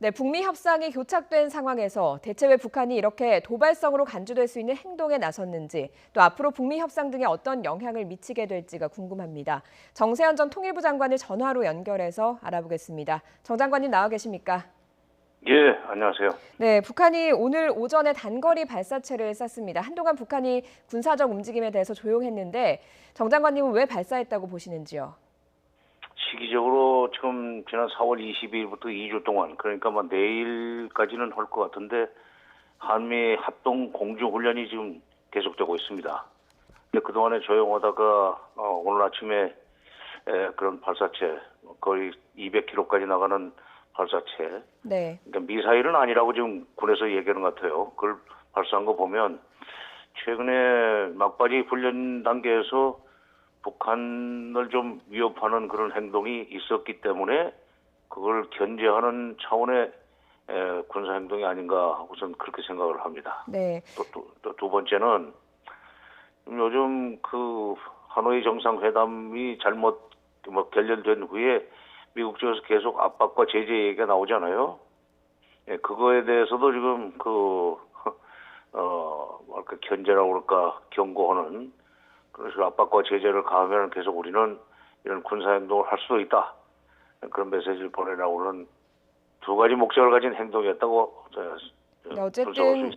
네, 북미 협상이 교착된 상황에서 대체 왜 북한이 이렇게 도발성으로 간주될 수 있는 행동에 나섰는지, 또 앞으로 북미 협상 등에 어떤 영향을 미치게 될지가 궁금합니다. 정세현 전 통일부 장관을 전화로 연결해서 알아보겠습니다. 정 장관님 나와 계십니까? 예, 안녕하세요. 네, 북한이 오늘 오전에 단거리 발사체를 쐈습니다. 한동안 북한이 군사적 움직임에 대해서 조용했는데 정 장관님은 왜 발사했다고 보시는지요? 시기적으로 지금 지난 4월 22일부터 2주 동안, 그러니까 뭐 내일까지는 할 것 같은데 한미 합동 공중훈련이 지금 계속되고 있습니다. 근데 그동안에 조용하다가 오늘 아침에 그런 발사체, 거의 200km까지 나가는 발사체, 네. 그러니까 미사일은 아니라고 지금 군에서 얘기하는 것 같아요. 그걸 발사한 거 보면 최근에 막바지 훈련 단계에서 북한을 좀 위협하는 그런 행동이 있었기 때문에 그걸 견제하는 차원의 군사 행동이 아닌가 우선 그렇게 생각을 합니다. 네. 또 두 번째는 요즘 그 하노이 정상회담이 잘못 결렬된 후에 미국 쪽에서 계속 압박과 제재 얘기가 나오잖아요. 예, 그거에 대해서도 지금 뭐랄까 견제라고 그럴까 경고하는 그래서 압박과 제재를 가하면 계속 우리는 이런 군사행동을 할 수도 있다. 그런 메시지를 보내라고 하는 두 가지 목적을 가진 행동이었다고 네, 분석할 수 어쨌든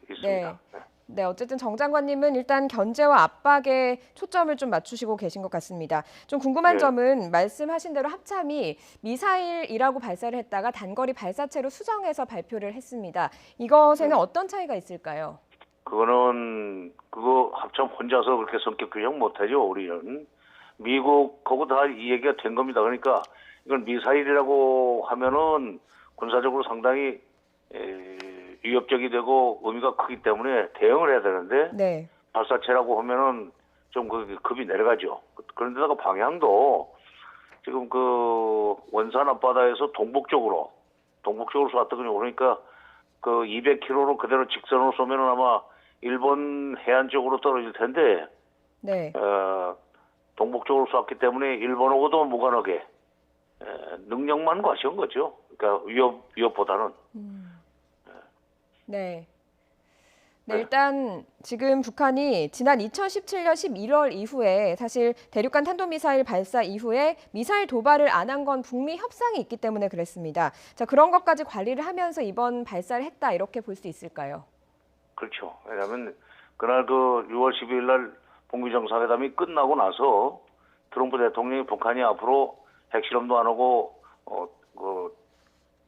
있습니다. 네. 네, 어쨌든 정 장관님은 일단 견제와 압박에 초점을 좀 맞추시고 계신 것 같습니다. 좀 궁금한 예. 점은 말씀하신 대로 합참이 미사일이라고 발사를 했다가 단거리 발사체로 수정해서 발표를 했습니다. 이것에는 어떤 차이가 있을까요? 그거 합참 혼자서 그렇게 성격 규정 못하죠. 우리는 미국하고 다 이 얘기가 된 겁니다. 그러니까 이건 미사일이라고 하면은 군사적으로 상당히 위협적이 되고 의미가 크기 때문에 대응을 해야 되는데 네. 발사체라고 하면은 좀 그 급이 내려가죠. 그런데다가 방향도 지금 그 원산 앞바다에서 동북쪽으로 쐈거든요. 그러니까 그 200km로 그대로 직선으로 쏘면은 아마 일본 해안 쪽으로 떨어질 텐데 네. 동북쪽으로 쐈기 때문에 일본하고도 무관하게 능력만 과시한 거죠. 그러니까 위협보다는. 네. 네, 네. 일단 지금 북한이 지난 2017년 11월 이후에 사실 대륙간 탄도미사일 발사 이후에 미사일 도발을 안 한 건 북미 협상이 있기 때문에 그랬습니다. 자, 그런 것까지 관리를 하면서 이번 발사를 했다 이렇게 볼 수 있을까요? 그렇죠. 왜냐하면 그날 그 6월 12일 날 북미 정상회담이 끝나고 나서 트럼프 대통령이 북한이 앞으로 핵실험도 안 하고 그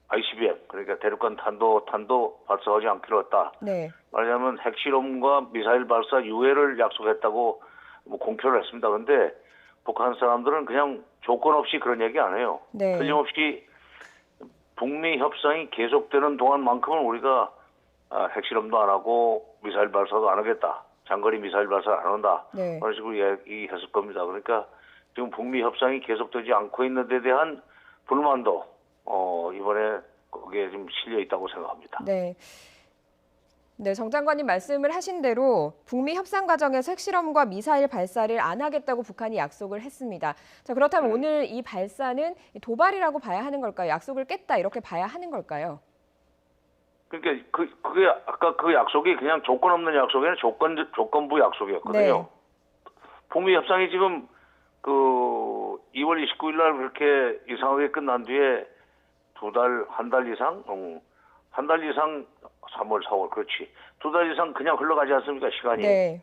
ICBM 그러니까 대륙간 탄도 발사하지 않기로 했다. 네. 말하자면 핵실험과 미사일 발사 유예를 약속했다고 뭐 공표를 했습니다. 그런데 북한 사람들은 그냥 조건 없이 그런 얘기 안 해요. 네. 틀림없이 북미 협상이 계속되는 동안만큼은 우리가 핵실험도 안 하고 미사일 발사도 안 하겠다. 장거리 미사일 발사 안 한다. 네. 그런 식으로 얘기했을 겁니다. 그러니까 지금 북미 협상이 계속되지 않고 있는 데 대한 불만도 이번에 거기에 좀 실려 있다고 생각합니다. 네. 네, 정 장관님 말씀을 하신 대로 북미 협상 과정에서 핵실험과 미사일 발사를 안 하겠다고 북한이 약속을 했습니다. 자, 그렇다면 오늘 이 발사는 도발이라고 봐야 하는 걸까요? 약속을 깼다 이렇게 봐야 하는 걸까요? 그러니까 그게 아까 그 약속이 그냥 조건 없는 약속이 아니라 조건부 약속이었거든요. 네. 북미 협상이 지금 그 2월 29일 날 그렇게 이상하게 끝난 뒤에 한 달 이상, 3월, 4월, 그렇지. 2달 이상 그냥 흘러가지 않습니까, 시간이. 네.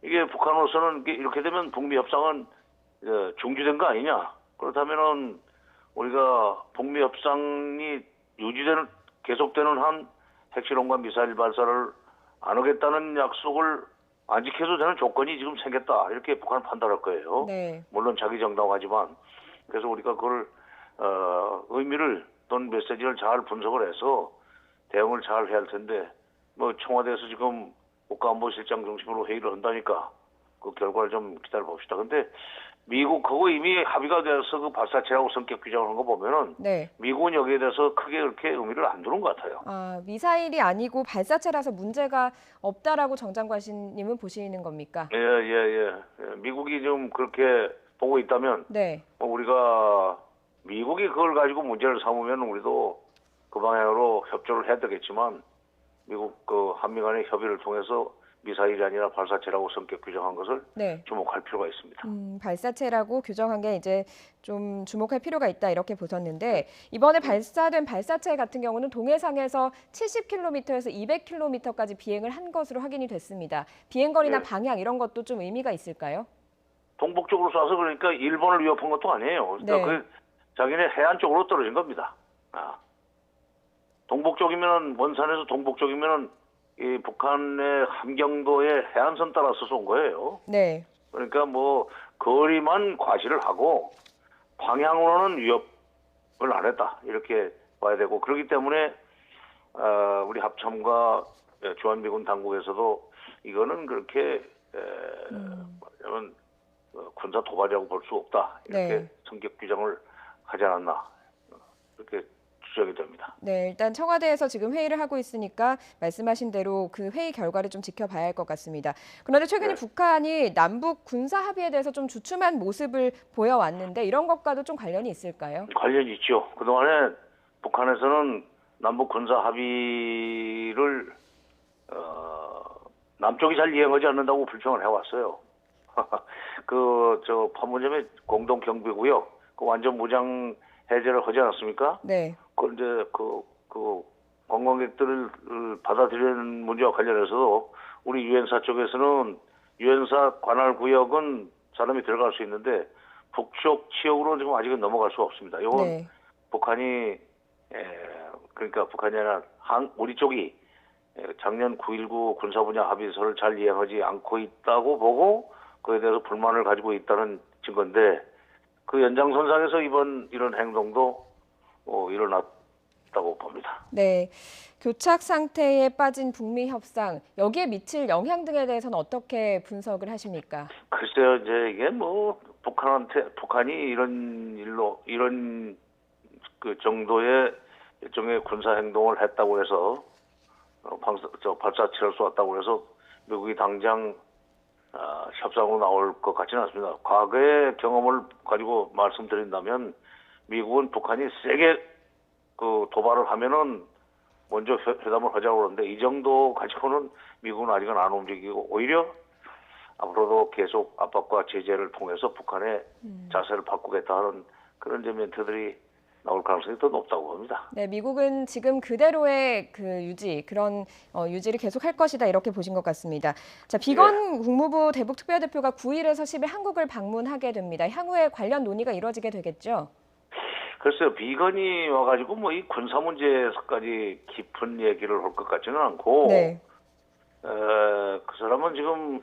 이게 북한으로서는 이렇게 되면 북미 협상은 중지된 거 아니냐. 그렇다면은 우리가 북미 협상이 계속되는 한 핵실험과 미사일 발사를 안 하겠다는 약속을 안 지켜도 되는 조건이 지금 생겼다. 이렇게 북한은 판단할 거예요. 네. 물론 자기 정당하지만. 그래서 우리가 그걸 의미를 또는 메시지를 잘 분석을 해서 대응을 잘 해야 할 텐데 뭐 청와대에서 지금 국가안보실장 중심으로 회의를 한다니까 그 결과를 좀 기다려 봅시다. 근데 미국하고 이미 합의가 돼서 그 발사체라고 성격 규정을 한 거 보면은 네. 미국은 여기에 대해서 크게 그렇게 의미를 안 두는 것 같아요. 아, 미사일이 아니고 발사체라서 문제가 없다라고 정 장관님은 보시는 겁니까? 예. 미국이 좀 그렇게 보고 있다면 네. 우리가 미국이 그걸 가지고 문제를 삼으면 우리도 그 방향으로 협조를 해야 되겠지만 미국 그 한미 간의 협의를 통해서 미사일이 아니라 발사체라고 성격 규정한 것을 네. 주목할 필요가 있습니다. 발사체라고 규정한 게 이제 좀 주목할 필요가 있다 이렇게 보셨는데 이번에 발사된 발사체 같은 경우는 동해상에서 70km에서 200km까지 비행을 한 것으로 확인이 됐습니다. 비행거리나 네. 방향 이런 것도 좀 의미가 있을까요? 동북쪽으로 쏴서 그러니까 일본을 위협한 것도 아니에요. 그러니까 네. 그 자기네 해안 쪽으로 떨어진 겁니다. 동북쪽이면 원산에서 동북쪽이면은 이 북한의 함경도의 해안선 따라서 쏜 거예요. 네. 그러니까 뭐 거리만 과시를 하고 방향으로는 위협을 안 했다 이렇게 봐야 되고 그렇기 때문에 우리 합참과 주한미군 당국에서도 이거는 그렇게 말하자면 군사 도발이라고 볼 수 없다 이렇게 네. 성격 규정을 하지 않았나 이렇게 추정이 됩니다. 네, 일단 청와대에서 지금 회의를 하고 있으니까 말씀하신 대로 그 회의 결과를 좀 지켜봐야 할 것 같습니다. 그런데 최근에 네. 북한이 남북 군사 합의에 대해서 좀 주춤한 모습을 보여왔는데 이런 것과도 좀 관련이 있을까요? 관련이 있죠. 그동안에 북한에서는 남북 군사 합의를 남쪽이 잘 이행하지 않는다고 불평을 해왔어요. 저 판문점의 공동 경비구역 그 완전 무장 해제를 하지 않았습니까? 네. 그 이제 그 관광객들을 받아들이는 문제와 관련해서도 우리 유엔사 쪽에서는 유엔사 관할 구역은 사람이 들어갈 수 있는데 북쪽 지역으로 지금 아직은 넘어갈 수가 없습니다. 이건 네. 북한이 그러니까 북한이 아니라 우리 쪽이 작년 9.19 군사 분야 합의서를 잘 이행하지 않고 있다고 보고 그에 대해서 불만을 가지고 있다는 증거인데 그 연장선상에서 이번 이런 행동도 일어났다고 봅니다. 네. 교착 상태에 빠진 북미 협상, 여기에 미칠 영향 등에 대해서는 어떻게 분석을 하십니까? 글쎄요, 이제 이게 뭐 북한이 이런 그 정도의 일종의 군사 행동을 했다고 해서 발사체를 쏘았다고 해서 미국이 당장 협상으로 나올 것 같지는 않습니다. 과거의 경험을 가지고 말씀드린다면 미국은 북한이 세게 그 도발을 하면은 먼저 회담을 하자고 그러는데 이 정도 가지고는 미국은 아직은 안 움직이고 오히려 앞으로도 계속 압박과 제재를 통해서 북한의 자세를 바꾸겠다는 그런 멘트들이 나올 가능성이 더 높다고 봅니다. 네, 미국은 지금 그대로의 그런 유지를 계속할 것이다 이렇게 보신 것 같습니다. 자, 비건 국무부 대북 특별대표가 9일에서 10일 한국을 방문하게 됩니다. 향후에 관련 논의가 이루어지게 되겠죠? 글쎄요, 비건이 와가지고 뭐 이 군사 문제에서까지 깊은 얘기를 할 것 같지는 않고, 네. 그 사람은 지금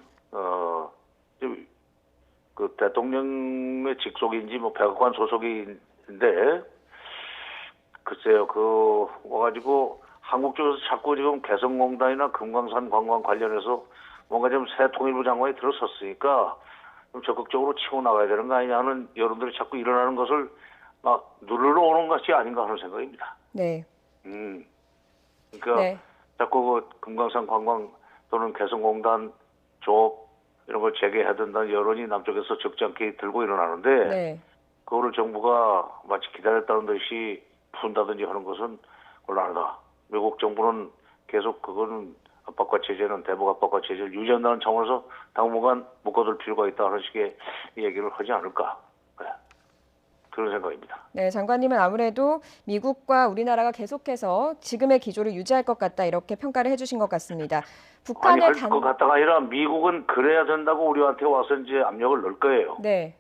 그 대통령의 직속인지 뭐 백악관 소속인데, 글쎄요, 그 와가지고 한국 쪽에서 자꾸 지금 개성공단이나 금강산 관광 관련해서 뭔가 좀 새 통일부 장관이 들어섰으니까 좀 적극적으로 치고 나가야 되는 거 아니냐 하는 여론들이 자꾸 일어나는 것을 막 누르러 오는 것이 아닌가 하는 생각입니다. 네. 그러니까 네. 자꾸 그 금강산 관광 또는 개성공단 조업 이런 걸 재개해야 된다는 여론이 남쪽에서 적지 않게 들고 일어나는데 네. 그거를 정부가 마치 기다렸다는 듯이 푼다든지 하는 것은 곤란하다. 미국 정부는 계속 그거는 압박과 제재는 대북 압박과 제재를 유지한다는 차원에서 당분간 묶어둘 필요가 있다는 식의 얘기를 하지 않을까. 그런 생각입니다. 네, 장관님은 아무래도 미국과 우리나라가 계속해서 지금의 기조를 유지할 것 같다 이렇게 평가를 해주신 것 같습니다. 북한의 아니, 할 것 같다가 아니라 미국은 그래야 된다고 우리한테 와서 이제 압력을 넣을 거예요. 네.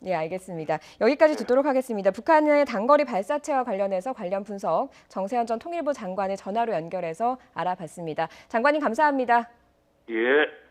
네, 알겠습니다. 여기까지 듣도록 하겠습니다. 북한의 단거리 발사체와 관련해서 관련 분석 정세현 전 통일부 장관을 전화로 연결해서 알아봤습니다. 장관님 감사합니다. 예.